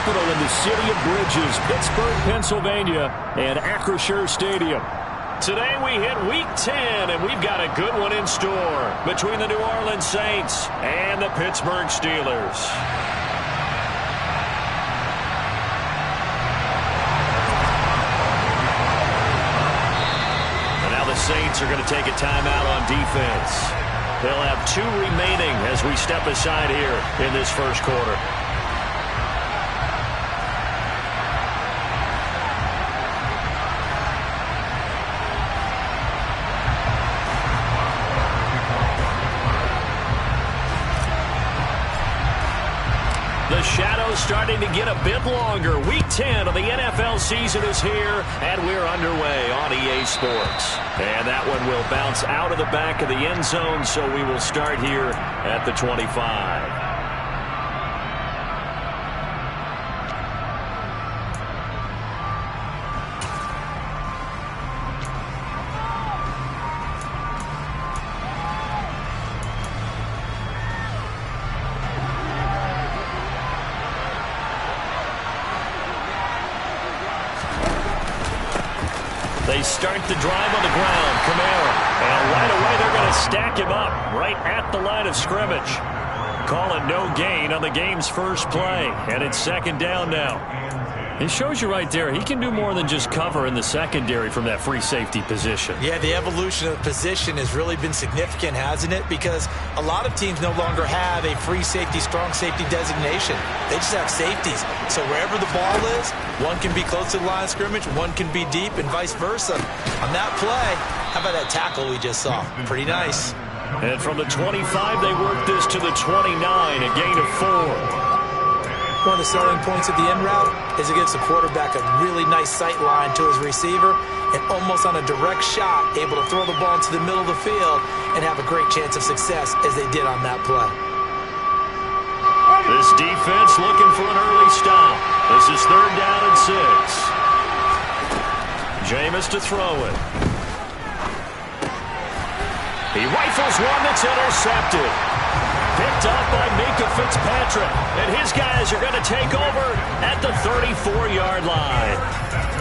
capital in the city of bridges, Pittsburgh, Pennsylvania, and Acrisure Stadium. Today we hit Week 10, and we've got a good one in store between the New Orleans Saints and the Pittsburgh Steelers. And now the Saints are going to take a timeout on defense. They'll have 2 remaining as we step aside here in this first quarter. The shadow's starting to get a bit longer. Week 10 of the NFL season is here, and we're underway on EA Sports. And that one will bounce out of the back of the end zone, so we will start here at the 25. They start the drive on the ground. Kamara. And right away they're going to stack him up right at the line of scrimmage. Call it no gain on the game's first play. And it's second down now. It shows you right there, he can do more than just cover in the secondary from that free safety position. Yeah, the evolution of the position has really been significant, hasn't it? Because a lot of teams no longer have a free safety, strong safety designation. They just have safeties. So wherever the ball is, one can be close to the line of scrimmage, one can be deep, and vice versa. On that play, how about that tackle we just saw? Pretty nice. And from the 25, they work this to the 29, a gain of 4. One of the selling points of the end route is it gives the quarterback a really nice sight line to his receiver and almost on a direct shot able to throw the ball into the middle of the field and have a great chance of success as they did on that play. This defense looking for an early stop. This is 3rd down and 6. Jameis to throw it. He rifles one that's intercepted. Picked up by Minkah Fitzpatrick. And his guys are going to take over at the 34-yard line.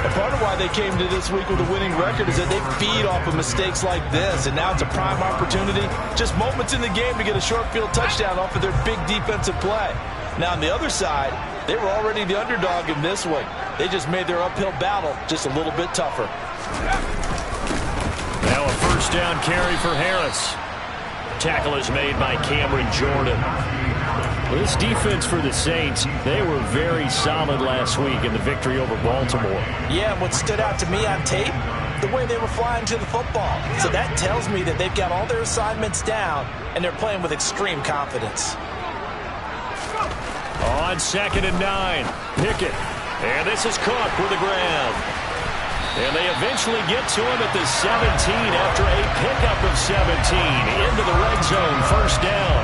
A part of why they came to this week with a winning record is that they feed off of mistakes like this. And now it's a prime opportunity, just moments in the game to get a short field touchdown off of their big defensive play. Now on the other side, they were already the underdog in this one. They just made their uphill battle just a little bit tougher. Now a first down carry for Harris. Tackle is made by Cameron Jordan. This defense for the Saints, they were very solid last week in the victory over Baltimore. Yeah, and what stood out to me on tape, the way they were flying to the football. So that tells me that they've got all their assignments down, and they're playing with extreme confidence. On 2nd and 9, Pickett. And this is Cook with the grab. And they eventually get to him at the 17 after a pickup of 17 into the red zone, first down.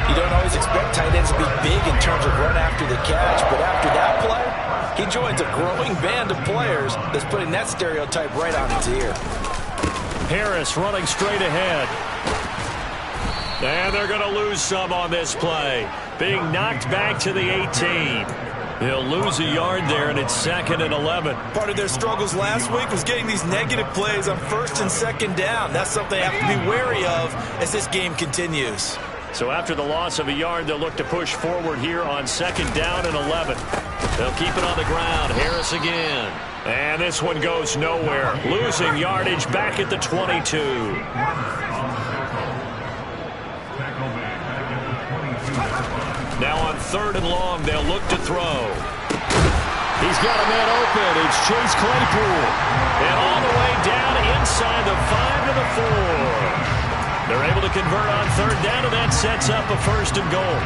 You don't always expect tight ends to be big in terms of run after the catch, but after that play, he joins a growing band of players that's putting that stereotype right on its ear. Harris running straight ahead. And they're going to lose some on this play. Being knocked back to the 18. They'll lose a yard there, and it's 2nd and 11. Part of their struggles last week was getting these negative plays on 1st and 2nd down. That's something they have to be wary of as this game continues. So after the loss of a yard, they'll look to push forward here on 2nd down and 11. They'll keep it on the ground. Harris again. And this one goes nowhere. Losing yardage back at the 22. Now on 3rd and long, they'll look to throw. He's got a man open. It's Chase Claypool. And all the way down inside the 5 to the 4. They're able to convert on 3rd down, and that sets up a 1st and goal.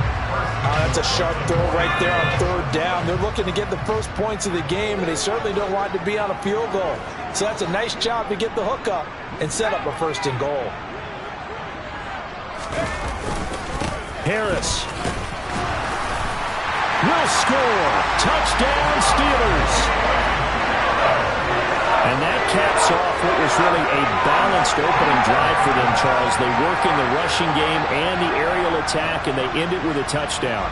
That's a sharp throw right there on 3rd down. They're looking to get the first points of the game, and they certainly don't want to be on a field goal. So that's a nice job to get the hook up and set up a 1st and goal. Harris will score. Touchdown, Steelers. And that caps off what was really a balanced opening drive for them, Charles. They work in the rushing game and the aerial attack, and they end it with a touchdown.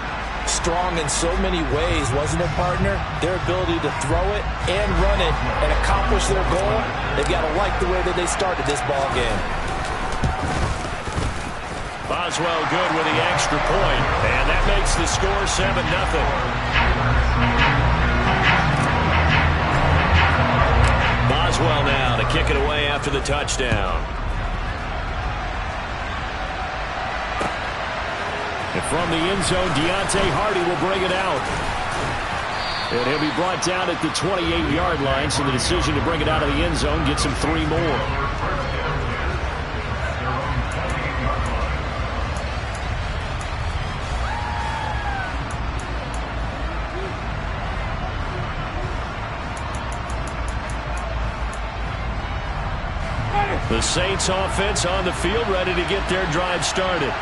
strong in so many ways, wasn't it, partner? Their ability to throw it and run it and accomplish their goal, they've got to like the way that they started this ball game. Boswell good with the extra point, and that makes the score 7-0. Boswell now to kick it away after the touchdown. And from the end zone, Deontay Hardy will bring it out. And he'll be brought down at the 28-yard line, so the decision to bring it out of the end zone gets him 3 more. The Saints offense on the field, ready to get their drive started.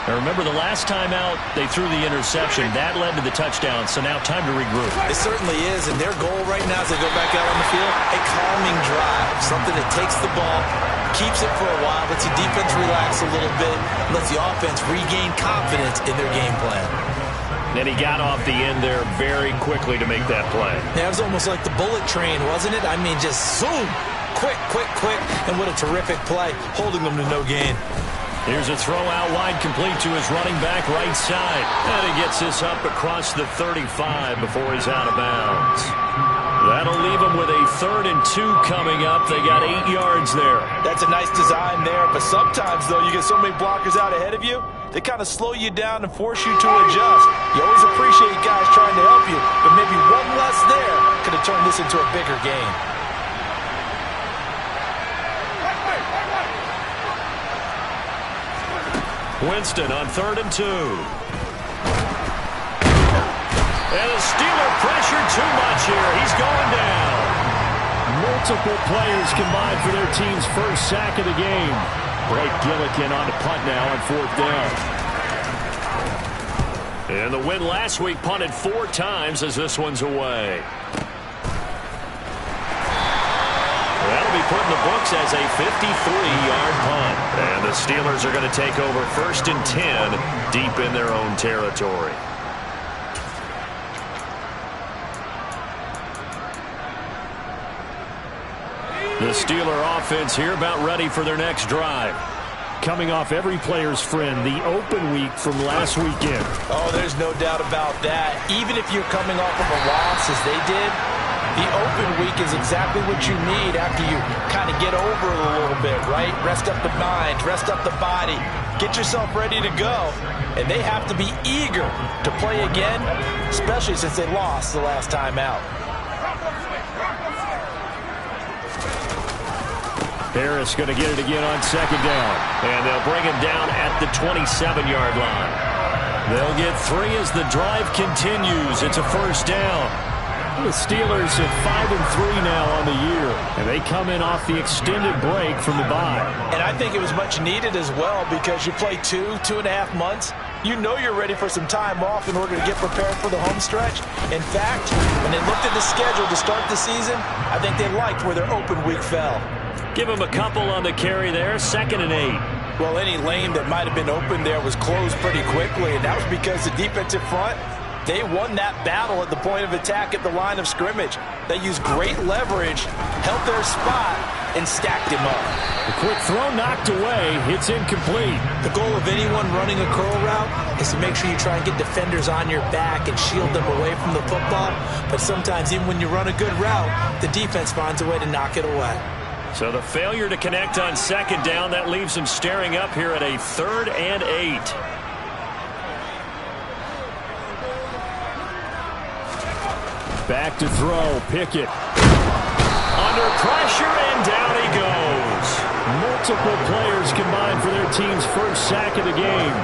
Now remember, the last time out, they threw the interception. That led to the touchdown, so now time to regroup. It certainly is, and their goal right now as they go back out on the field, a calming drive, something that takes the ball, keeps it for a while, lets the defense relax a little bit, lets the offense regain confidence in their game plan. And he got off the end there very quickly to make that play. Yeah, it was almost like the bullet train, wasn't it? I mean, just zoom, quick, and what a terrific play, holding them to no gain. Here's a throw out wide, complete to his running back right side. And he gets this up across the 35 before he's out of bounds. That'll leave him with a 3rd and 2 coming up. They got 8 yards there. That's a nice design there, but sometimes, though, you get so many blockers out ahead of you, they kind of slow you down and force you to adjust. You always appreciate guys trying to help you, but maybe one less there could have turned this into a bigger game. Winston on 3rd and 2. And the Steeler pressure too much here. He's going down. Multiple players combined for their team's first sack of the game. Blake Gillikin on the punt now on 4th down. And the win last week punted 4 times as this one's away. That'll be put in the books as a 53-yard punt. And the Steelers are going to take over 1st and 10 deep in their own territory. The Steeler offense here about ready for their next drive. Coming off every player's friend, the open week from last weekend. Oh, there's no doubt about that. Even if you're coming off of a loss as they did, the open week is exactly what you need after you kind of get over it a little bit, right? Rest up the mind, rest up the body, get yourself ready to go. And they have to be eager to play again, especially since they lost the last time out. Harris going to get it again on 2nd down. And they'll bring him down at the 27-yard line. They'll get 3 as the drive continues. It's a 1st down. The Steelers at 5-3 now on the year, and they come in off the extended break from the bye. And I think it was much needed as well because you play 2.5 months. You know you're ready for some time off in order to get prepared for the home stretch. In fact, when they looked at the schedule to start the season, I think they liked where their open week fell. Give him a couple on the carry there, 2nd and 8. Well, any lane that might have been open there was closed pretty quickly, and that was because the defensive front, they won that battle at the point of attack at the line of scrimmage. They used great leverage, held their spot, and stacked him up. The quick throw knocked away. It's incomplete. The goal of anyone running a curl route is to make sure you try and get defenders on your back and shield them away from the football. But sometimes even when you run a good route, the defense finds a way to knock it away. So the failure to connect on 2nd down, that leaves him staring up here at a 3rd and 8. Back to throw. Pickett. Under pressure, and down he goes. Multiple players combined for their team's first sack of the game.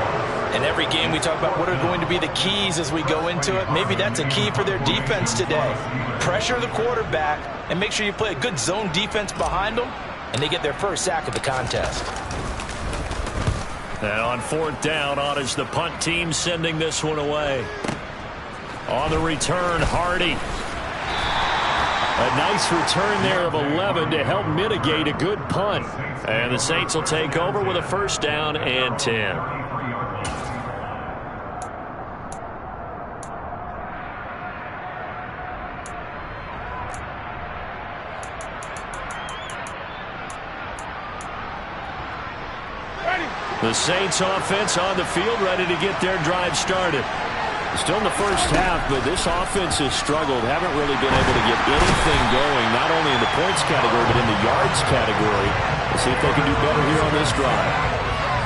And every game we talk about what are going to be the keys as we go into it. Maybe that's a key for their defense today. Pressure the quarterback and make sure you play a good zone defense behind them, and they get their first sack of the contest. And on 4th down, on is the punt team sending this one away. On the return, Hardy. A nice return there of 11 to help mitigate a good punt. And the Saints will take over with a 1st down and 10. The Saints offense on the field, ready to get their drive started. Still in the first half, but this offense has struggled. Haven't really been able to get anything going, not only in the points category, but in the yards category. Let's see if they can do better here on this drive.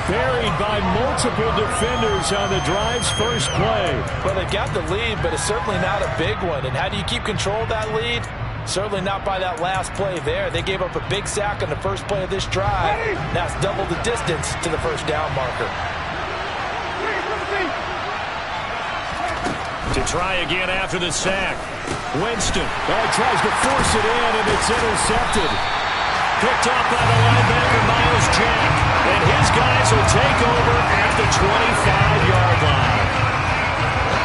Buried by multiple defenders on the drive's first play. Well, they got the lead, but it's certainly not a big one. And how do you keep control of that lead? Certainly not by that last play there. They gave up a big sack on the first play of this drive. That's double the distance to the first down marker. To try again after the sack. Winston tries to force it in, and it's intercepted. Picked up by the linebacker, Miles Jack. And his guys will take over at the 25-yard line.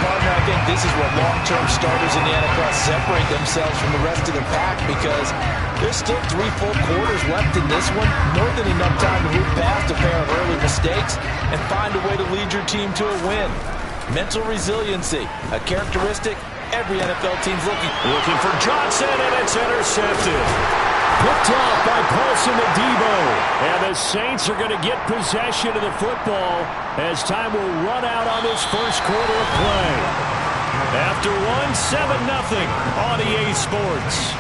Partner, I think this is where long-term starters in the NFL separate themselves from the rest of the pack, because there's still 3 full quarters left in this one. More than enough time to move past a pair of early mistakes and find a way to lead your team to a win. Mental resiliency, a characteristic every NFL team's looking for Johnson, and it's intercepted. Picked off by Paulson to Debo. And the Saints are going to get possession of the football as time will run out on this first quarter of play. After one, 7-0 on EA Sports.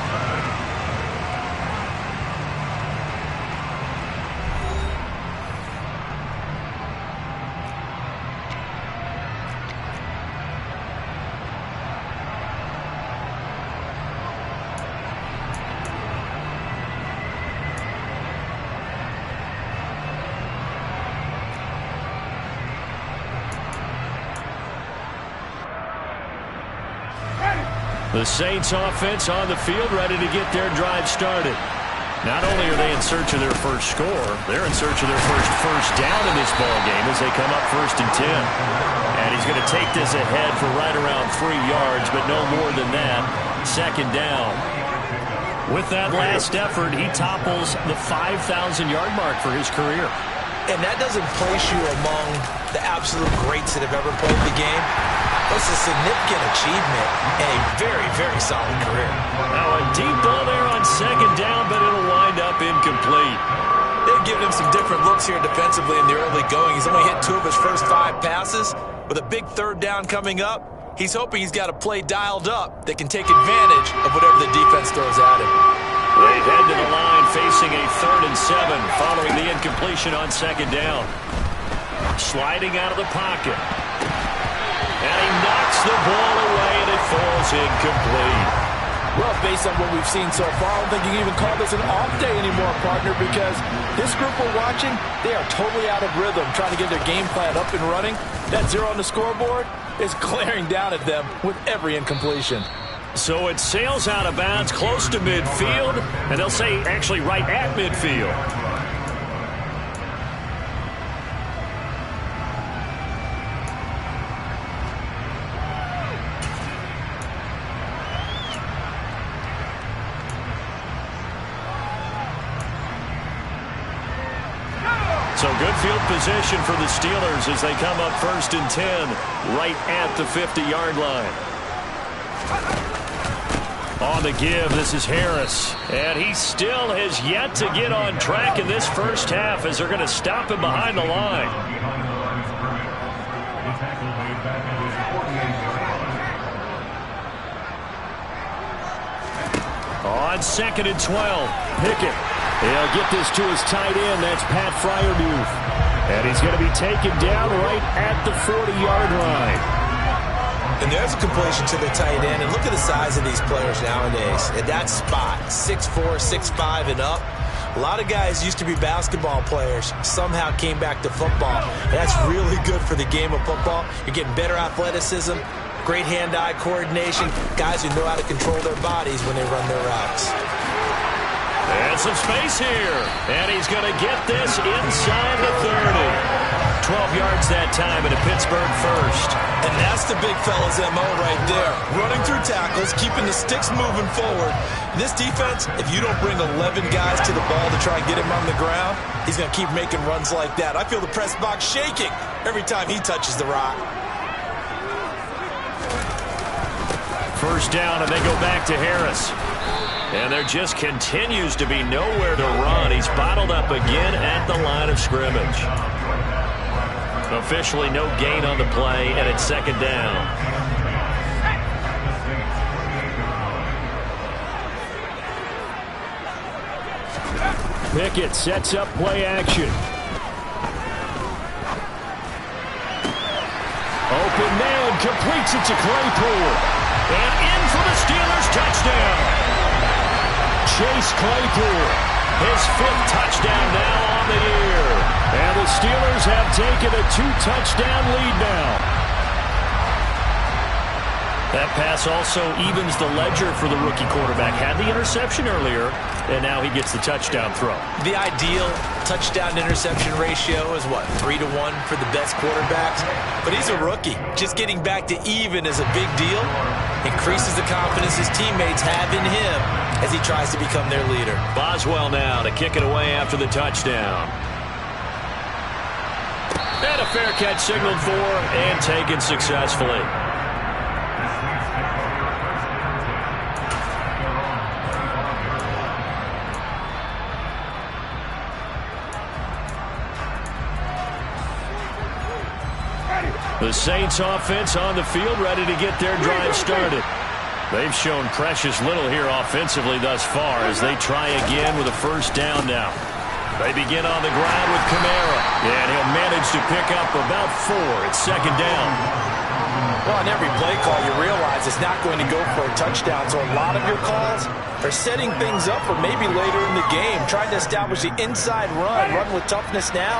The Saints offense on the field, ready to get their drive started. Not only are they in search of their first score, they're in search of their first down in this ball game as they come up 1st and 10. And he's going to take this ahead for right around 3 yards, but no more than that. 2nd down. With that last effort, he topples the 5,000-yard mark for his career. And that doesn't place you among the absolute greats that have ever played the game. That's a significant achievement and a very, very solid career. Now a deep ball there on 2nd down, but it'll wind up incomplete. They've given him some different looks here defensively in the early going. He's only hit 2 of his first 5 passes. With a big 3rd down coming up, he's hoping he's got a play dialed up that can take advantage of whatever the defense throws at him. They head to the line facing a 3rd and 7 following the incompletion on 2nd down. Sliding out of the pocket. And he knocks the ball away, and it falls incomplete. Well, based on what we've seen so far, I don't think you can even call this an off day anymore, partner, because this group we're watching, they are totally out of rhythm, trying to get their game plan up and running. That 0 on the scoreboard is glaring down at them with every incompletion. So it sails out of bounds close to midfield, and they'll say actually right at midfield. So good field position for the Steelers as they come up 1st and 10 right at the 50-yard line. On the give, this is Harris. And he still has yet to get on track in this first half as they're going to stop him behind the line. On 2nd and 12, Pickett. He'll get this to his tight end. That's Pat Freiermuth. And he's going to be taken down right at the 40-yard line. And there's a completion to the tight end. And look at the size of these players nowadays. At that spot, 6'4", 6'5", and up. A lot of guys used to be basketball players, somehow came back to football. And that's really good for the game of football. You're getting better athleticism, great hand-eye coordination, guys who know how to control their bodies when they run their routes. And some space here. And he's going to get this inside the 30. 12 yards that time and a Pittsburgh first. And that's the big fella's MO right there. Running through tackles, keeping the sticks moving forward. This defense, if you don't bring 11 guys to the ball to try and get him on the ground, he's going to keep making runs like that. I feel the press box shaking every time he touches the rock. First down, and they go back to Harris. And there just continues to be nowhere to run. He's bottled up again at the line of scrimmage. Officially no gain on the play, and it's second down. Pickett sets up play action. Open man, completes it to Claypool. And in for the Steelers touchdown. Chase Claypool, his 5th touchdown now on the year. And the Steelers have taken a 2-touchdown lead now. That pass also evens the ledger for the rookie quarterback. Had the interception earlier, and now he gets the touchdown throw. The ideal touchdown-interception ratio is, what, 3-1 for the best quarterbacks? But he's a rookie. Just getting back to even is a big deal. Increases the confidence his teammates have in him as he tries to become their leader. Boswell now to kick it away after the touchdown. And a fair catch signaled for and taken successfully. The Saints offense on the field, ready to get their drive started. They've shown precious little here offensively thus far as they try again with a first down now. They begin on the ground with Kamara, and he'll manage to pick up about 4. It's second down. Well, on every play call, you realize it's not going to go for a touchdown, so a lot of your calls are setting things up for maybe later in the game, trying to establish the inside run with toughness now.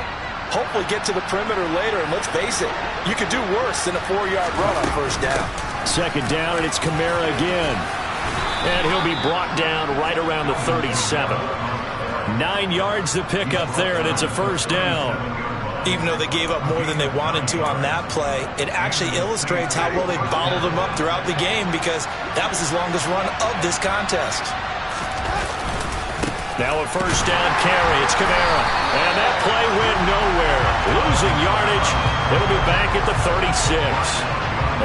Hopefully get to the perimeter later, and let's face it, you could do worse than a 4-yard run on first down. Second down, and it's Kamara again. And he'll be brought down right around the 37. 9 yards to pick up there, and it's a first down. Even though they gave up more than they wanted to on that play, it actually illustrates how well they bottled him up throughout the game because that was his longest run of this contest. Now a first down carry. It's Kamara. And that play went nowhere. Losing yardage. It'll be back at the 36.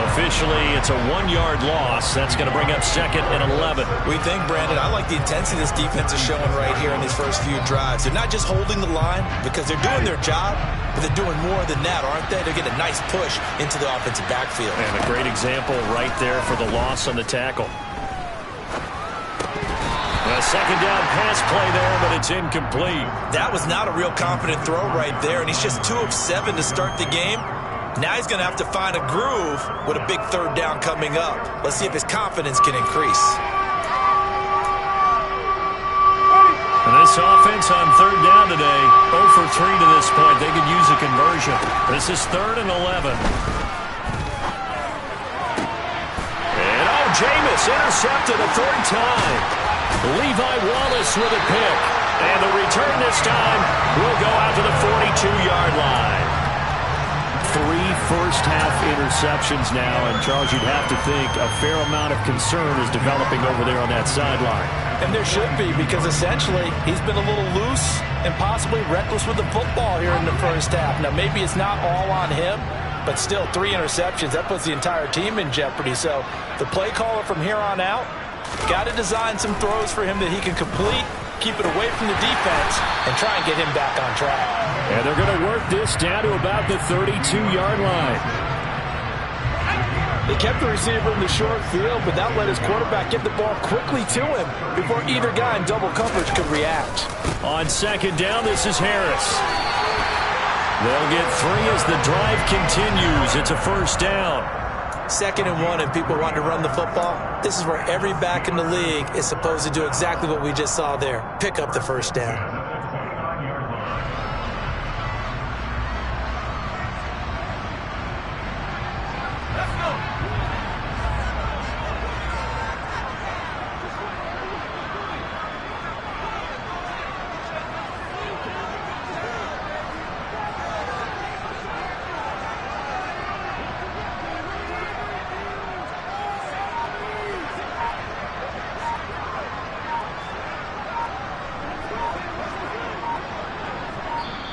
Officially, it's a 1-yard loss. That's going to bring up second and 11. We think, Brandon, I like the intensity this defense is showing right here in these first few drives. They're not just holding the line because they're doing their job, but they're doing more than that, aren't they? They're getting a nice push into the offensive backfield. And a great example right there for the loss on the tackle. A second down pass play there, but it's incomplete. That was not a real confident throw right there, and he's just 2 of 7 to start the game. Now he's going to have to find a groove with a big third down coming up. Let's see if his confidence can increase. And this offense on third down today, 0 for 3 to this point. They could use a conversion. This is 3rd and 11. And Jameis intercepted a 3rd time. Levi Wallace with a pick. And the return this time will go out to the 42-yard line. 3 first-half interceptions now, and Charles, you'd have to think a fair amount of concern is developing over there on that sideline. And there should be, because essentially he's been a little loose and possibly reckless with the football here in the first half. Now, maybe it's not all on him, but still 3 interceptions. That puts the entire team in jeopardy. So the play caller from here on out got to design some throws for him that he can complete, keep it away from the defense, and try and get him back on track. And they're going to work this down to about the 32-yard line. They kept the receiver in the short field, but that let his quarterback get the ball quickly to him before either guy in double coverage could react. On second down, this is Harris. They'll get 3 as the drive continues. It's a first down. 2nd and 1, and people want to run the football. This is where every back in the league is supposed to do exactly what we just saw there. Pick up the first down.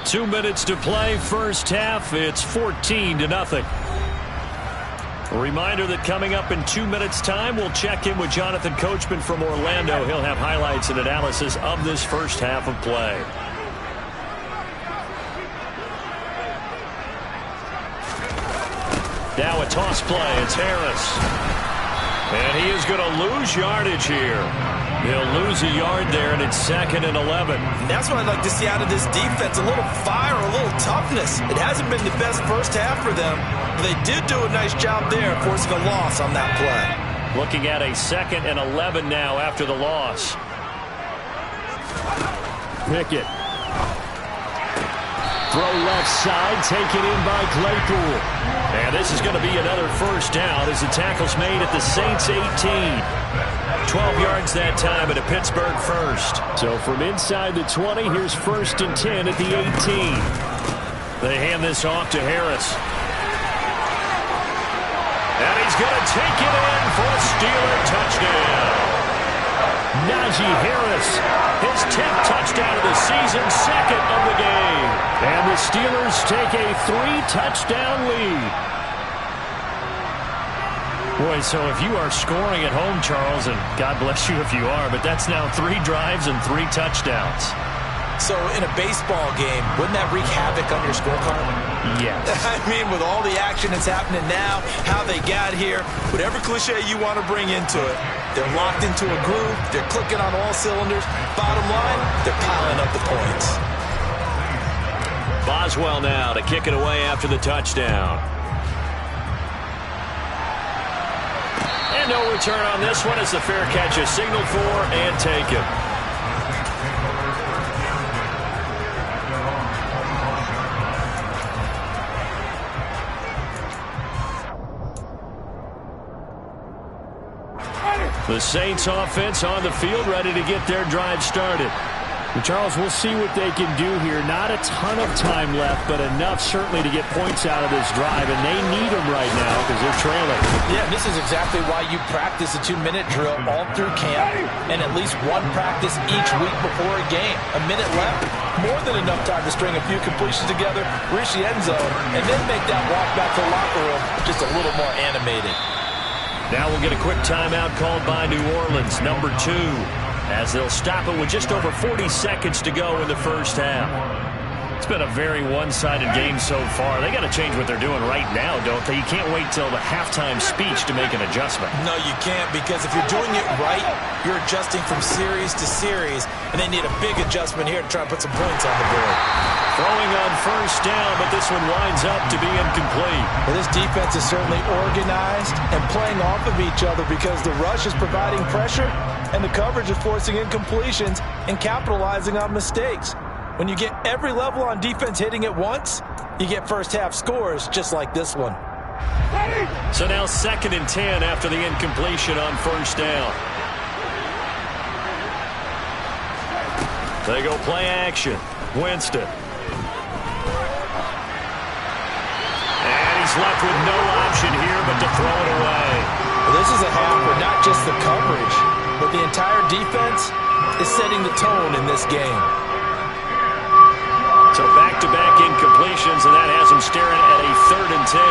Two minutes to play, first half. It's 14-0. A reminder that coming up in 2 minutes' time, we'll check in with Jonathan Coachman from Orlando. He'll have highlights and analysis of this first half of play. Now a toss play. It's Harris. And he is going to lose yardage here. He'll lose a yard there, and it's 2nd and 11. And that's what I'd like to see out of this defense, a little fire, a little toughness. It hasn't been the best first half for them, but they did do a nice job there, forcing a loss on that play. Looking at a 2nd and 11 now after the loss. Pickett. Throw left side, taken in by Claypool. And this is going to be another first down as the tackle's made at the Saints 18. 12 yards that time at a Pittsburgh first. So from inside the 20, here's 1st and 10 at the 18. They hand this off to Harris. And he's going to take it in for a Steeler touchdown. Najee Harris, his 10th touchdown of the season, 2nd of the game. And the Steelers take a 3-touchdown lead. Boy, so if you are scoring at home, Charles, and God bless you if you are, but that's now 3 drives and 3 touchdowns. So in a baseball game, wouldn't that wreak havoc on your scorecard? Yes. I mean, with all the action that's happening now, how they got here, whatever cliche you want to bring into it, they're locked into a groove, they're clicking on all cylinders. Bottom line, they're piling up the points. Boswell now to kick it away after the touchdown. And no return on this one as the fair catch is signaled for and taken. The Saints offense on the field, ready to get their drive started. Well, Charles, we'll see what they can do here. Not a ton of time left, but enough certainly to get points out of this drive, and they need them right now because they're trailing. Yeah, this is exactly why you practice a 2-minute drill all through camp and at least one practice each week before a game. A minute left, more than enough time to string a few completions together, reach the end zone, and then make that walk back to the locker room just a little more animated. Now we'll get a quick timeout called by New Orleans, number 2, as they'll stop it with just over 40 seconds to go in the first half. It's been a very one-sided game so far. They got to change what they're doing right now, don't they? You can't wait till the halftime speech to make an adjustment. No, you can't, because if you're doing it right, you're adjusting from series to series, and they need a big adjustment here to try to put some points on the board. Throwing on first down, but this one winds up to be incomplete. Well, this defense is certainly organized and playing off of each other because the rush is providing pressure and the coverage is forcing incompletions and capitalizing on mistakes. When you get every level on defense hitting at once, you get first-half scores just like this one. So now 2nd and 10 after the incompletion on first down. They go play action. Winston. And he's left with no option here but to throw it away. Well, this is a half where not just the coverage, but the entire defense is setting the tone in this game. So back-to-back incompletions, and that has him staring at a 3rd and 10.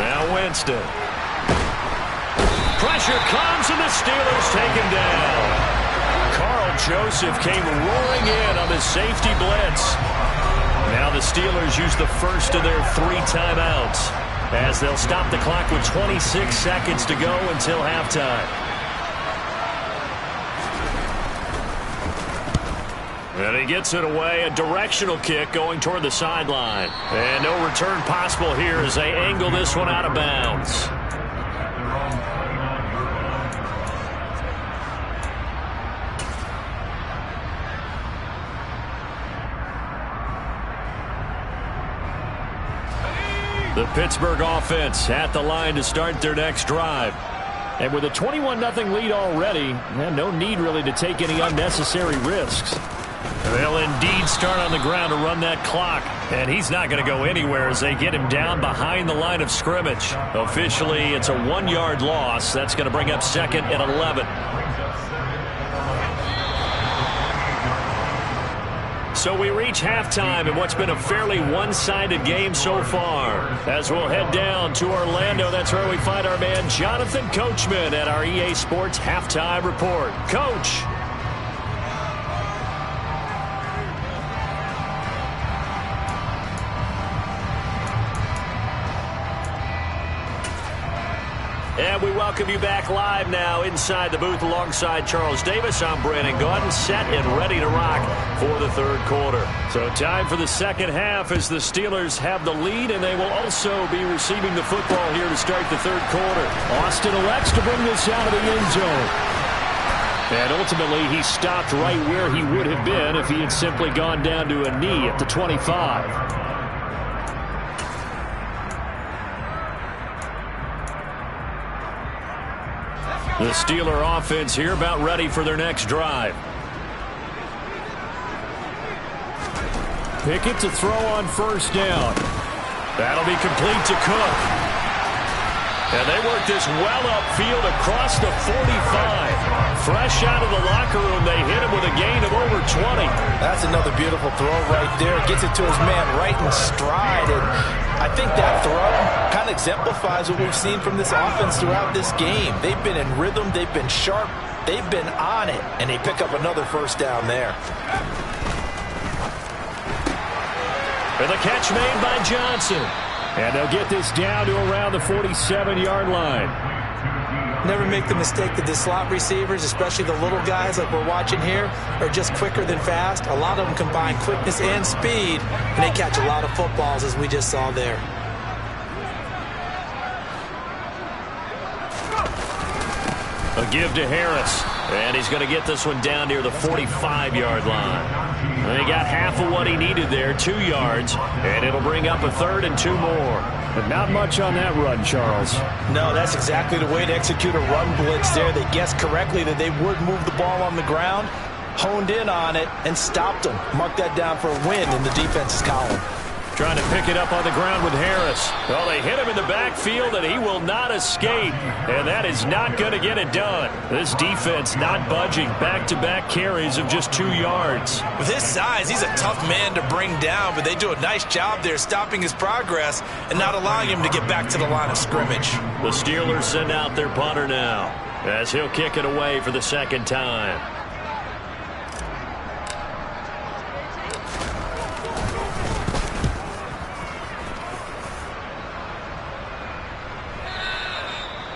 Now Winston. Pressure comes, and the Steelers take him down. Carl Joseph came roaring in on the safety blitz. Now the Steelers use the first of their 3 timeouts as they'll stop the clock with 26 seconds to go until halftime. And he gets it away, a directional kick going toward the sideline. And no return possible here as they angle this one out of bounds. The Pittsburgh offense at the line to start their next drive. And with a 21-0 lead already, no need really to take any unnecessary risks. They'll indeed start on the ground to run that clock. And he's not going to go anywhere as they get him down behind the line of scrimmage. Officially, it's a 1-yard loss. That's going to bring up 2nd and 11. So we reach halftime in what's been a fairly one-sided game so far. As we'll head down to Orlando, that's where we find our man Jonathan Coachman at our EA Sports Halftime Report. Coach. And we welcome you back live now inside the booth alongside Charles Davis. I'm Brandon Gaudin, set and ready to rock for the third quarter. So time for the second half as the Steelers have the lead, and they will also be receiving the football here to start the third quarter. Austin elects to bring this out of the end zone. And ultimately, he stopped right where he would have been if he had simply gone down to a knee at the 25. The Steeler offense here about ready for their next drive. Pickett to throw on first down. That'll be complete to Cook. And they work this well upfield across the 45. Fresh out of the locker room, they hit him with a gain of over 20. That's another beautiful throw right there. Gets it to his man right in stride. And I think that throw kind of exemplifies what we've seen from this offense throughout this game. They've been in rhythm. They've been sharp. They've been on it. And they pick up another first down there. And the catch made by Johnson. And they'll get this down to around the 47-yard line. Never make the mistake that the slot receivers, especially the little guys like we're watching here, are just quicker than fast. A lot of them combine quickness and speed, and they catch a lot of footballs, as we just saw there. A give to Harris. And he's going to get this one down near the 45-yard line. And he got half of what he needed there, 2 yards. And it'll bring up a third and 2 more. But not much on that run, Charles. No, that's exactly the way to execute a run blitz there. They guessed correctly that they would move the ball on the ground, honed in on it, and stopped them. Mark that down for a win in the defense's column. Trying to pick it up on the ground with Harris. Well, they hit him in the backfield, and he will not escape. And that is not going to get it done. This defense not budging. Back-to-back carries of just 2 yards. With his size, he's a tough man to bring down, but they do a nice job there stopping his progress and not allowing him to get back to the line of scrimmage. The Steelers send out their punter now as he'll kick it away for the second time.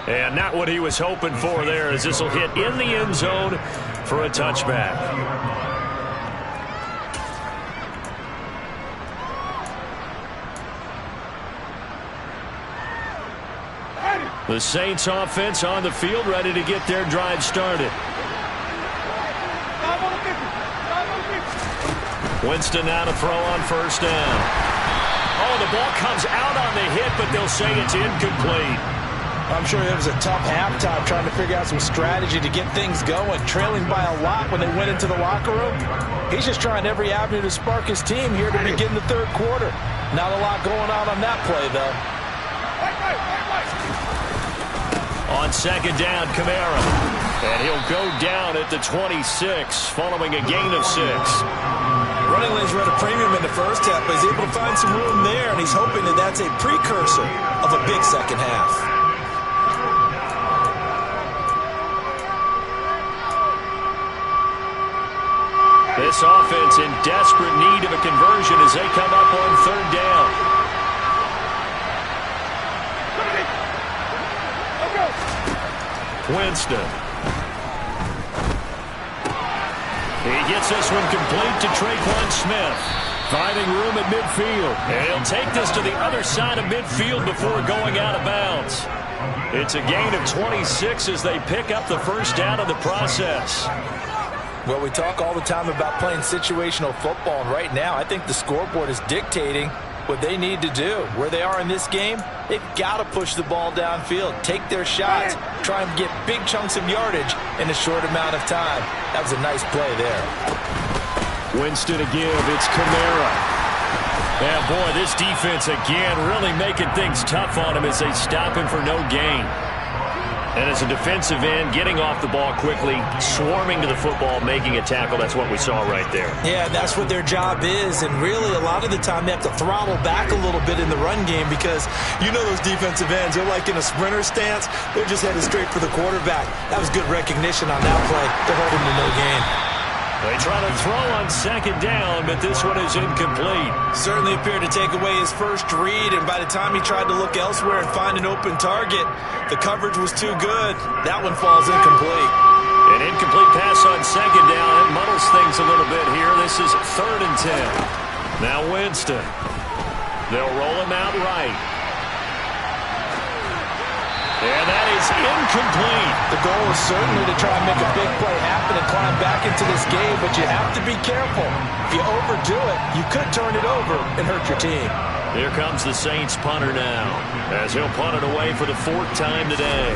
And not what he was hoping for there, as this will hit in the end zone for a touchback. The Saints offense on the field, ready to get their drive started. Winston now to throw on first down. Oh, the ball comes out on the hit, but they'll say it's incomplete. I'm sure it was a tough halftime trying to figure out some strategy to get things going. Trailing by a lot when they went into the locker room. He's just trying every avenue to spark his team here to begin the third quarter. Not a lot going on that play, though. On second down, Kamara. And he'll go down at the 26 following a gain of 6. Running lanes were at a premium in the first half, but he's able to find some room there, and he's hoping that that's a precursor of a big second half. This offense in desperate need of a conversion as they come up on third down. Winston. He gets this one complete to Traquan Smith. Finding room at midfield. And he'll take this to the other side of midfield before going out of bounds. It's a gain of 26 as they pick up the first down in the process. Well, we talk all the time about playing situational football, and right now I think the scoreboard is dictating what they need to do. Where they are in this game, they've got to push the ball downfield, take their shots, try and get big chunks of yardage in a short amount of time. That was a nice play there. Winston to give. It's Kamara. Yeah, boy, this defense again really making things tough on him as they stop him for no gain. And as a defensive end, getting off the ball quickly, swarming to the football, making a tackle, that's what we saw right there. Yeah, that's what their job is, and really a lot of the time they have to throttle back a little bit in the run game because you know those defensive ends, they're like in a sprinter stance, they're just headed straight for the quarterback. That was good recognition on that play to hold him to no gain. They try to throw on second down, but this one is incomplete. Certainly appeared to take away his first read, and by the time he tried to look elsewhere and find an open target, the coverage was too good. That one falls incomplete. An incomplete pass on second down. It muddles things a little bit here. This is 3rd and 10. Now Winston. They'll roll him out right. And that is incomplete. The goal is certainly to try and make a big play happen and climb back into this game, but you have to be careful. If you overdo it, you could turn it over and hurt your team. Here comes the Saints punter now, as he'll punt it away for the 4th time today.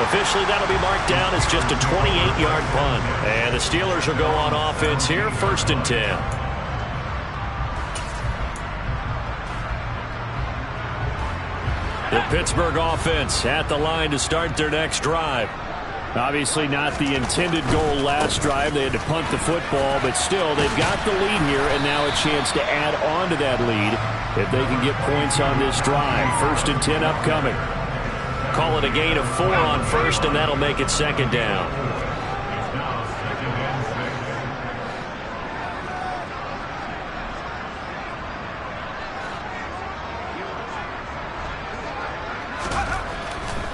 Officially, that'll be marked down as just a 28-yard punt. And the Steelers will go on offense here, 1st and 10. The Pittsburgh offense at the line to start their next drive. Obviously not the intended goal last drive. They had to punt the football, but still, they've got the lead here, and now a chance to add on to that lead if they can get points on this drive. 1st and 10 upcoming. Call it a gain of 4 on 1st, and that'll make it 2nd down.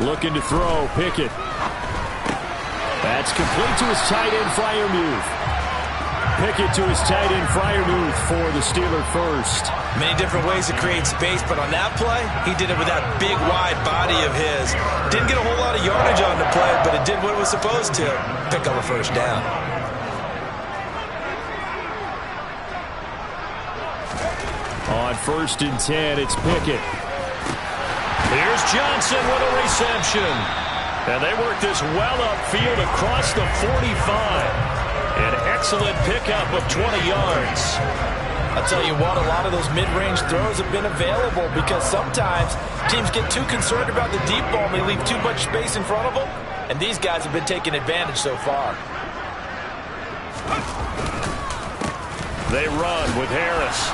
Looking to throw, Pickett. That's complete to his tight end, Freiermuth. Pickett to his tight end, Freiermuth for the Steeler first. Many different ways to create space, but on that play, he did it with that big, wide body of his. Didn't get a whole lot of yardage on the play, but it did what it was supposed to. Pick up a 1st down. On 1st and 10, it's Pickett. Here's Johnson with a reception. And they work this well upfield across the 45. An excellent pickup of 20 yards. I'll tell you what, a lot of those mid-range throws have been available because sometimes teams get too concerned about the deep ball and they leave too much space in front of them. And these guys have been taking advantage so far. They run with Harris.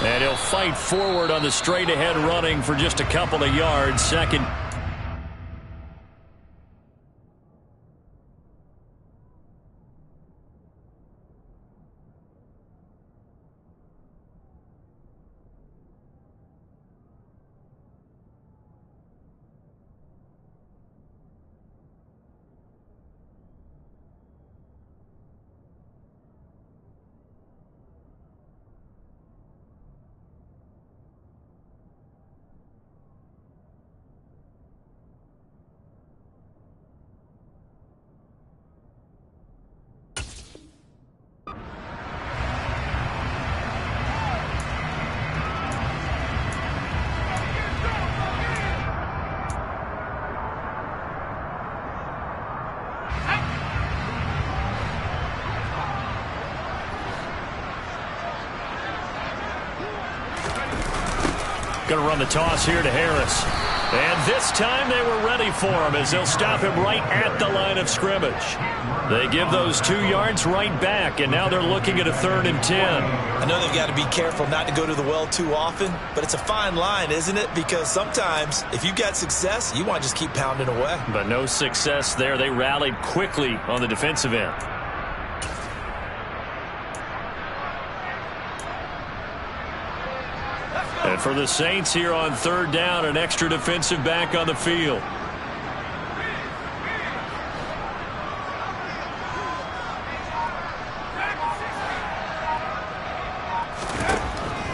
And he'll fight forward on the straight-ahead running for just a couple of yards. 2nd. Going to run the toss here to Harris. And this time they were ready for him as they'll stop him right at the line of scrimmage. They give those 2 yards right back, and now they're looking at a 3rd and 10. I know they've got to be careful not to go to the well too often, but it's a fine line, isn't it? Because sometimes if you've got success, you want to just keep pounding away. But no success there. They rallied quickly on the defensive end. And for the Saints here on 3rd down, an extra defensive back on the field.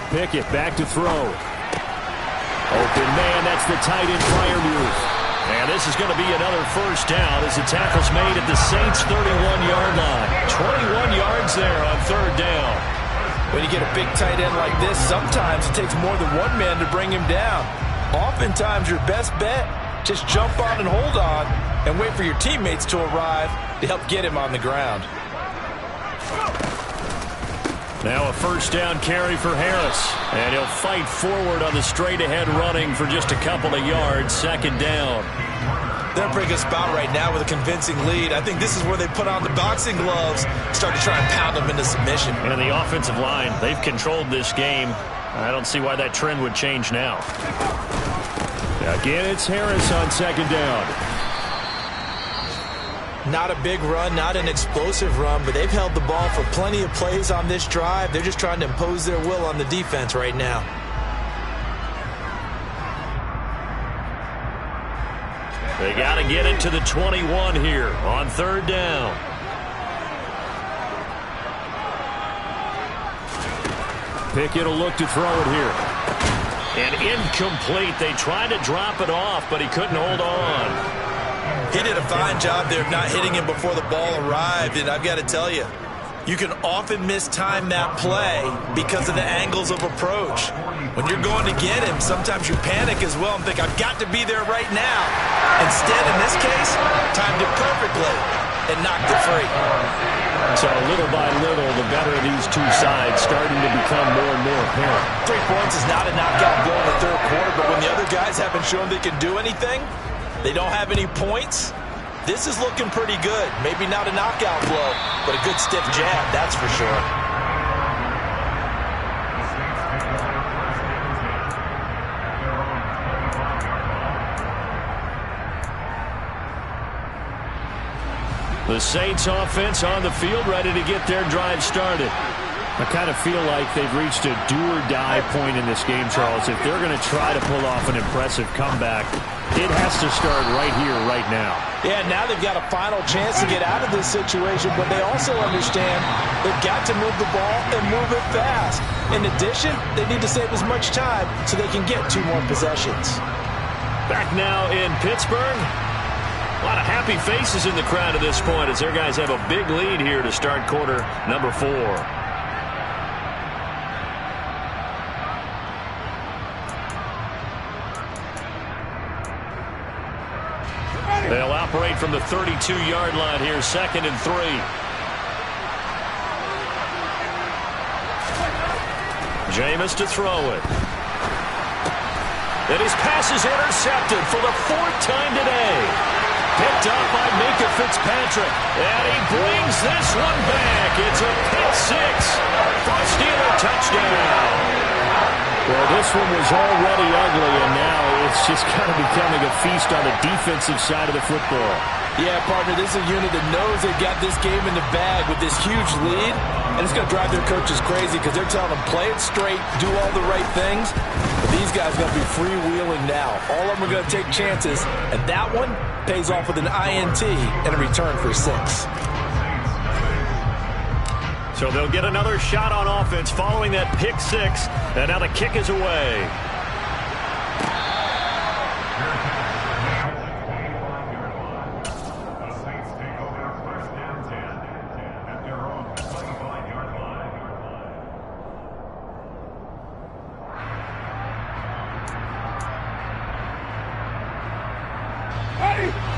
Pickett back to throw. Open man, that's the tight end Freiermuth. And this is going to be another 1st down as the tackle's made at the Saints' 31-yard line. 21 yards there on 3rd down. When you get a big tight end like this, sometimes it takes more than one man to bring him down. Oftentimes, your best bet, just jump on and hold on and wait for your teammates to arrive to help get him on the ground. Now a 1st down carry for Harris. And he'll fight forward on the straight-ahead running for just a couple of yards. 2nd down. They're in a pretty good spot right now with a convincing lead. I think this is where they put on the boxing gloves, start to try and pound them into submission. And the offensive line, they've controlled this game. I don't see why that trend would change now. Again, it's Harris on second down. Not a big run, not an explosive run, but they've held the ball for plenty of plays on this drive. They're just trying to impose their will on the defense right now. They got to get it to the 21 here on third down. Pickett will look to throw it here. And incomplete. They tried to drop it off, but he couldn't hold on. He did a fine job there of not hitting him before the ball arrived, and I've got to tell you, you can often mistime that play because of the angles of approach. When you're going to get him, sometimes you panic as well and think, I've got to be there right now. Instead, in this case, timed it perfectly and knocked it free. So little by little, the better of these two sides starting to become more and more apparent. 3 points is not a knockout blow in the third quarter, but when the other guys haven't shown they can do anything, they don't have any points, this is looking pretty good. Maybe not a knockout blow, but a good stiff jab, that's for sure. The Saints offense on the field, ready to get their drive started. I kind of feel like they've reached a do-or-die point in this game, Charles. If they're going to try to pull off an impressive comeback, it has to start right here, right now. Yeah, now they've got a final chance to get out of this situation, but they also understand they've got to move the ball and move it fast. In addition, they need to save as much time so they can get 2 more possessions. Back now in Pittsburgh. A lot of happy faces in the crowd at this point as their guys have a big lead here to start quarter number 4. They'll operate from the 32-yard line here, 2nd and 3. Jameis to throw it. And his pass is intercepted for the 4th time today. Picked up by Minka Fitzpatrick. And he brings this one back. It's a pick 6 for a Steeler touchdown. Well, this one was already ugly, and now it's just kind of becoming a feast on the defensive side of the football. Yeah, partner, this is a unit that knows they've got this game in the bag with this huge lead, and it's going to drive their coaches crazy because they're telling them play it straight, do all the right things. But these guys are going to be freewheeling now. All of them are going to take chances, and that one pays off with an INT and a return for 6. So they'll get another shot on offense following that pick 6, and now the kick is away.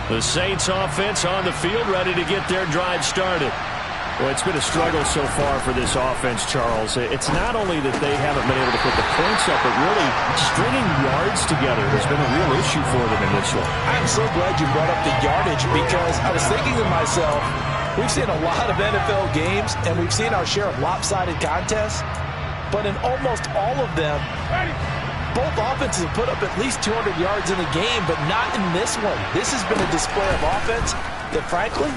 The Saints offense on the field, ready to get their drive started. Well, it's been a struggle so far for this offense, Charles. It's not only that they haven't been able to put the points up, but really stringing yards together has been a real issue for them in this one. I'm so glad you brought up the yardage because I was thinking to myself, we've seen a lot of NFL games and we've seen our share of lopsided contests, but in almost all of them, both offenses have put up at least 200 yards in the game, but not in this one. This has been a display of offense that, frankly,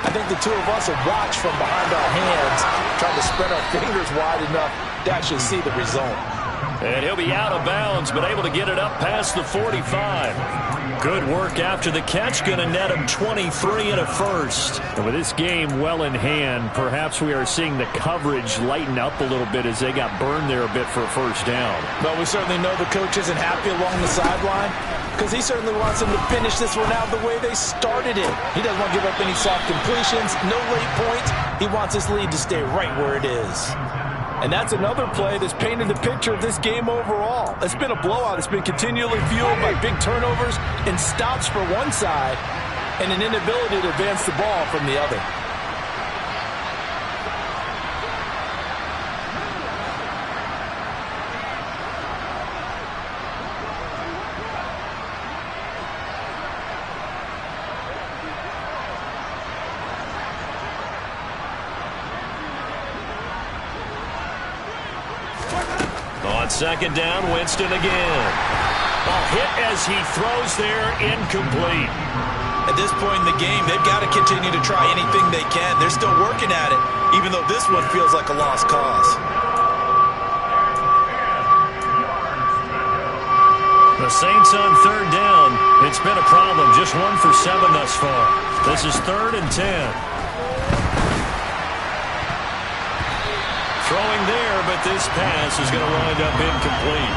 I think the two of us have watched from behind our hands, trying to spread our fingers wide enough to actually see the result. And he'll be out of bounds, but able to get it up past the 45. Good work after the catch, going to net him 23 and a first. And with this game well in hand, perhaps we are seeing the coverage lighten up a little bit as they got burned there a bit for a first down. But we certainly know the coach isn't happy along the sideline because he certainly wants them to finish this one out the way they started it. He doesn't want to give up any soft completions, no late points. He wants his lead to stay right where it is. And that's another play that's painted the picture of this game overall. It's been a blowout. It's been continually fueled by big turnovers and stops for one side and an inability to advance the ball from the other. On second down, Winston again. Ball hit as he throws there, incomplete. At this point in the game, they've got to continue to try anything they can. They're still working at it, even though this one feels like a lost cause. The Saints on third down. It's been a problem. Just 1 for 7 thus far. This is 3rd and 10. Throwing there, but this pass is going to wind up incomplete.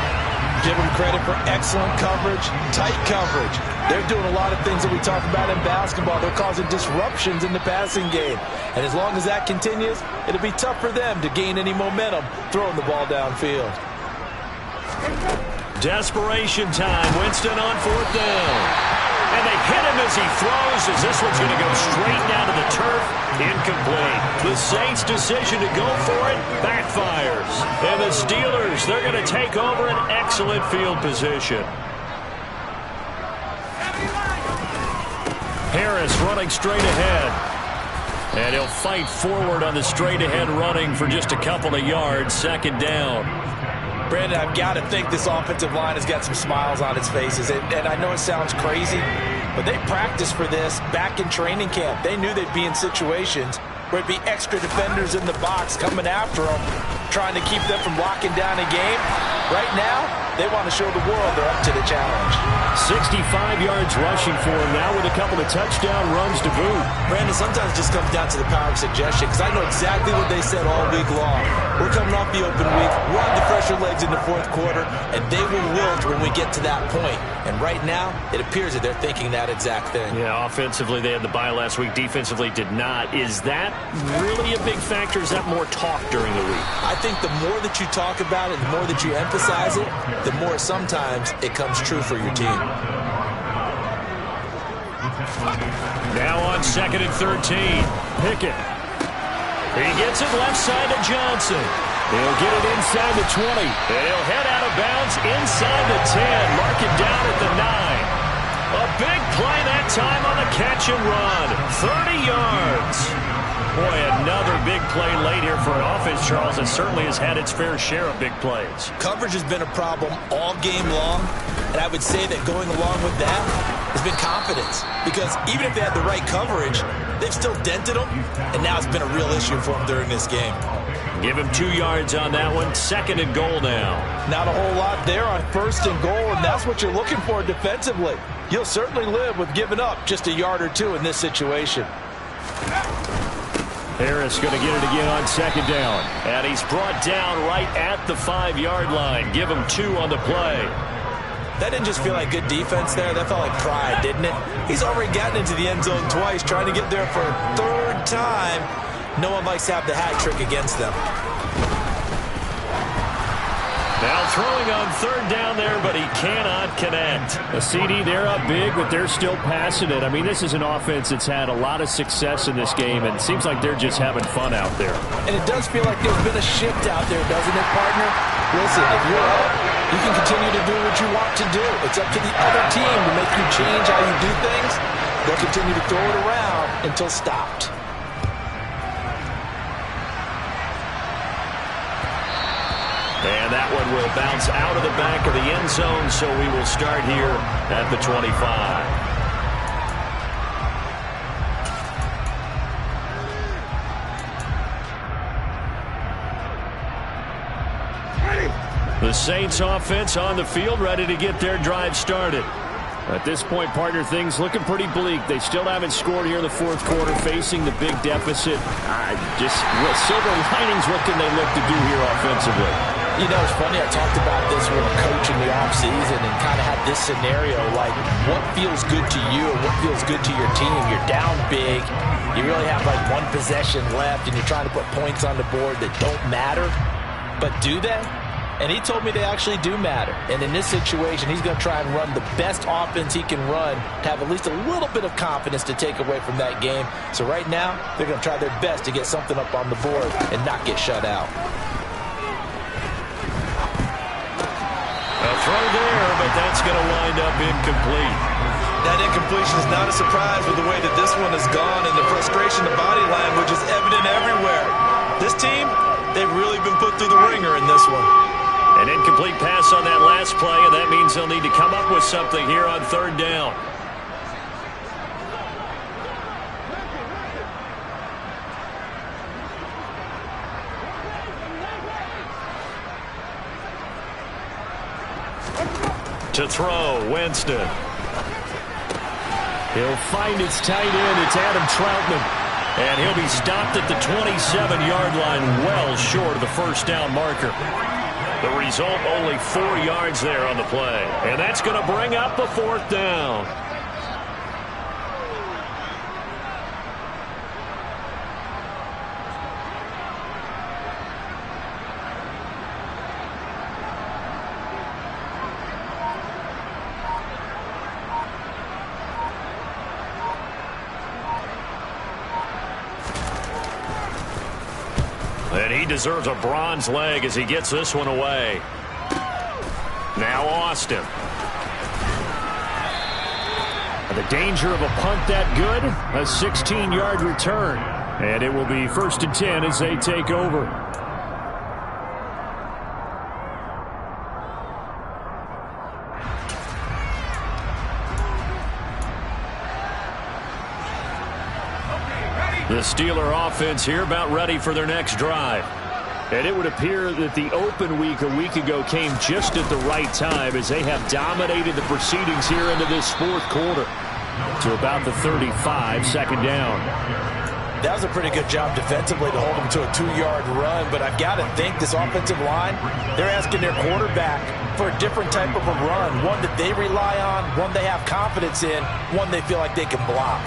Give them credit for excellent coverage, tight coverage. They're doing a lot of things that we talk about in basketball. They're causing disruptions in the passing game. And as long as that continues, it'll be tough for them to gain any momentum throwing the ball downfield. Desperation time. Winston on 4th down. And they hit him as he throws, as this one's going to go straight down to the turf. Incomplete. The Saints' decision to go for it backfires. And the Steelers, they're going to take over an excellent field position. Harris running straight ahead. And he'll fight forward on the straight-ahead running for just a couple of yards. 2nd down. Brandon, I've got to think this offensive line has got some smiles on its faces. And I know it sounds crazy, but they practiced for this back in training camp. They knew they'd be in situations where it'd be extra defenders in the box coming after them, trying to keep them from locking down a game. Right now, they want to show the world they're up to the challenge. 65 yards rushing for him now with a couple of touchdown runs to boot. Brandon, sometimes it just comes down to the power of suggestion, because I know exactly what they said all week long. We're coming off the open week. We'll have the fresher legs in the 4th quarter, and they will wilt when we get to that point. And right now, it appears that they're thinking that exact thing. Yeah, offensively, they had the bye last week. Defensively, did not. Is that really a big factor? Is that more talk during the week? I think the more that you talk about it, the more that you emphasize it, the more sometimes it comes true for your team. Now on 2nd and 13. Pickett. He gets it left side to Johnson. He'll get it inside the 20. And he'll head out of bounds inside the 10. Mark it down at the 9. A big play that time on the catch and run. 30 yards. Boy, another big play late here for an offense, Charles, that certainly has had its fair share of big plays. Coverage has been a problem all game long, and I would say that going along with that has been confidence. Because even if they had the right coverage, they've still dented them, and now it's been a real issue for them during this game. Give him 2 yards on that one. 2nd and goal now. Not a whole lot there on 1st and goal, and that's what you're looking for defensively. You'll certainly live with giving up just a yard or 2 in this situation. Harris going to get it again on 2nd down. And he's brought down right at the 5-yard line. Give him 2 on the play. That didn't just feel like good defense there. That felt like pride, didn't it? He's already gotten into the end zone twice, trying to get there for a 3rd time. No one likes to have the hat trick against them. Now throwing on 3rd down there, but he cannot connect. A CD, they're up big, but they're still passing it. I mean, this is an offense that's had a lot of success in this game, and it seems like they're just having fun out there. And it does feel like there's been a shift out there, doesn't it, partner? Listen, if you're up, you can continue to do what you want to do. It's up to the other team to make you change how you do things. They'll continue to throw it around until stopped. And that one will bounce out of the back of the end zone, so we will start here at the 25. The Saints offense on the field, ready to get their drive started. At this point, partner, things looking pretty bleak. They still haven't scored here in the 4th quarter, facing the big deficit. Silver linings, what can they look to do here offensively? You know, it's funny, I talked about this with a coach in the offseason and kind of had this scenario, like what feels good to you or what feels good to your team. You're down big, you really have like 1 possession left, and you're trying to put points on the board that don't matter. But do they? And he told me they actually do matter. And in this situation, he's going to try and run the best offense he can run to have at least a little bit of confidence to take away from that game. So right now, they're going to try their best to get something up on the board and not get shut out. A throw there, but that's going to wind up incomplete. That incompletion is not a surprise with the way that this one has gone, and the frustration of body language is evident everywhere. This team, They've really been put through the ringer in this one. An incomplete pass on that last play, and that means they'll need to come up with something here on third down. To throw, Winston. He'll find his tight end. It's Adam Troutman. And he'll be stopped at the 27-yard line, well short of the first down marker. The result, only 4 yards there on the play. And that's going to bring up a fourth down. And he deserves a bronze leg as he gets this one away. Now Austin. The danger of a punt that good, a 16-yard return. And it will be 1st and 10 as they take over. The Steeler offense here about ready for their next drive. And it would appear that the open week a week ago came just at the right time as they have dominated the proceedings here into this fourth quarter. To about the 35, second down. That was a pretty good job defensively to hold them to a 2-yard run, but I've got to think this offensive line, they're asking their quarterback for a different type of a run, one that they rely on, one they have confidence in, one they feel like they can block.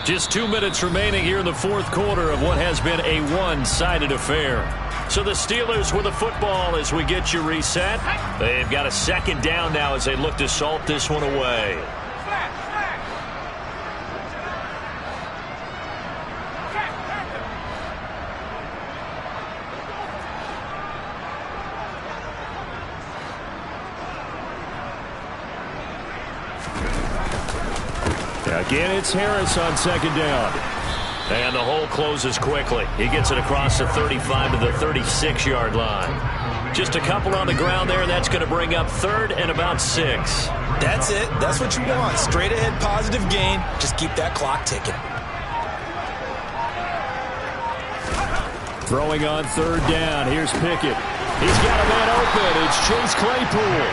Just 2 minutes remaining here in the fourth quarter of what has been a one-sided affair. So the Steelers with the football as we get you reset. They've got a second down now as they look to salt this one away. Again, it's Harris on second down. And the hole closes quickly. He gets it across the 35 to the 36-yard line. Just a couple on the ground there, and that's going to bring up 3rd and about 6. That's it. That's what you want. Straight ahead positive gain. Just keep that clock ticking. Throwing on 3rd down. Here's Pickett. He's got a man open. It's Chase Claypool.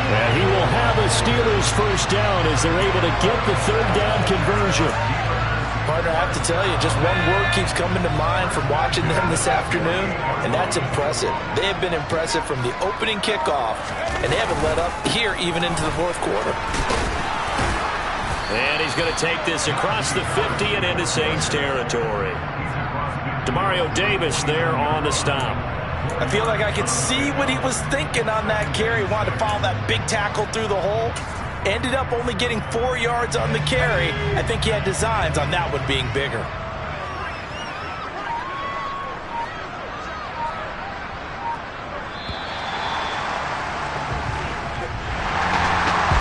And he will have a Steelers first down as they're able to get the 3rd down conversion. Partner, I have to tell you, just one word keeps coming to mind from watching them this afternoon, and that's impressive. They have been impressive from the opening kickoff, and they haven't let up here even into the fourth quarter. And he's going to take this across the 50 and into Saints territory. Demario Davis there on the stop. I feel like I could see what he was thinking on that carry. Wanted to follow that big tackle through the hole. Ended up only getting 4 yards on the carry. I think he had designs on that one being bigger.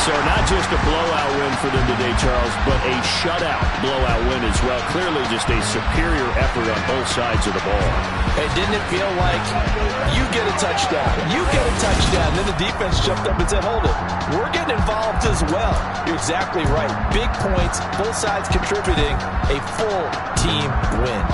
So not just a blowout win for them today, Charles, but a shutout blowout win as well. Clearly just a superior effort on both sides of the ball. Hey, didn't it feel like you get a touchdown, you get a touchdown, then the defense jumped up and said, hold it, we're getting involved as well. You're exactly right. Big points, both sides contributing, a full team win.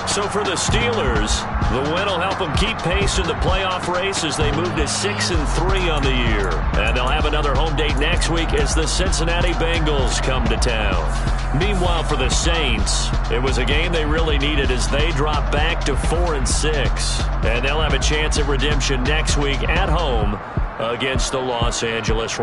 So for the Steelers, the win will help them keep pace in the playoff race as they move to 6-3 on the year. And they'll have another home date next week as the Cincinnati Bengals come to town. Meanwhile, for the Saints, it was a game they really needed as they drop back to 4-6. And they'll have a chance at redemption next week at home against the Los Angeles Rams.